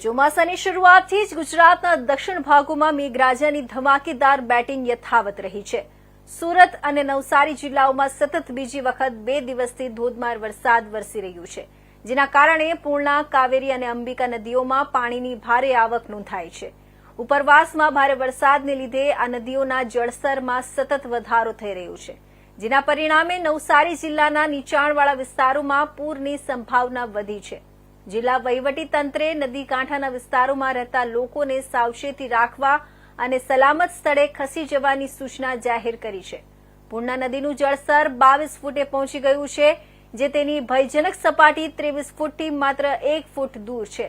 ચોમાસાની શરૂઆતથી જ ગુજરાતના દક્ષિણ ભાગોમાં મેઘરાજાની ધમાકેદાર બેટિંગ યથાવત રહી છે। સુરત અને નવસારી જિલ્લાઓમાં સતત બીજી વખત 2 દિવસથી ધોધમાર વરસાદ વરસી રહ્યો છે, જેના કારણે પૂર્ણા, કાવેરી અને અંબિકા નદીઓમાં પાણીની ભારે આવક નોંધાઈ છે। ઉપરવાસમાં ભારે વરસાદને લીધે આ નદીઓના જળસ્તરમાં સતત વધારો થઈ રહ્યો છે, જેના પરિણામે નવસારી જિલ્લાના નીચાણવાળા વિસ્તારોમાં પૂરની સંભાવના વધી છે। જિલ્લા વહીવટીતંત્રે નદી કાંઠાના વિસ્તારોમાં રહેતા લોકોને સાવચેતી રાખવા અને સલામત સ્થળે ખસી જવાની સૂચના જાહેર કરી છે। પૂર્ણા નદીનું જળસ્તર 22 ફૂટે પહોંચી ગયું છે, જે તેની ભયજનક સપાટી 23 ફૂટથી માત્ર 1 ફૂટ દૂર છે।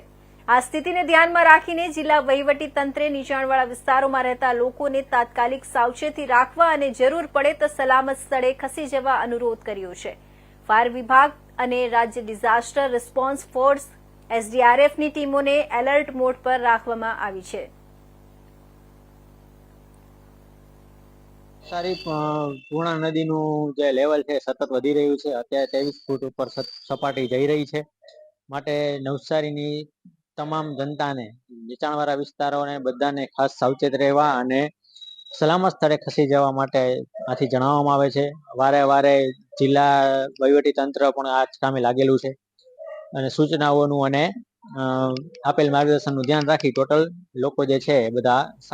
આ સ્થિતિને ધ્યાનમાં રાખીને જિલ્લા વહીવટીતંત્રે નીચાણવાળા વિસ્તારોમાં રહેતા લોકોને તાત્કાલિક સાવચેતી રાખવા અને જરૂર પડે તો સલામત સ્થળે ખસી જવા અનુરોધ કર્યો છે। ફાયર વિભાગ અને રાજ્ય ડિઝાસ્ટર રિસ્પોન્સ ફોર્સ એસડીઆરએફની ટીમોને એલર્ટ મોડ પર રાખવામાં આવી છે। સારી પૂર્ણા નદીનું જે લેવલ છે સતત વધી રહ્યું છે। અત્યારે 23 ફૂટ ઉપર સપાટી જઈ રહી છે, માટે નવસારીની તમામ જનતાને, નીચાણવાળા વિસ્તારોને બધાને ખાસ સાવચેત રહેવા અને સલામત સ્થળે ખસી જવા માટે આથી જણાવવામાં આવે છે। વારે વારે જિલ્લા વહીવટી તંત્ર પણ આ કામે લાગેલું છે અને સૂચનાઓનું અને આપેલ માર્ગદર્શનનું ધ્યાન રાખી ટોટલ લોકો જે છે બધા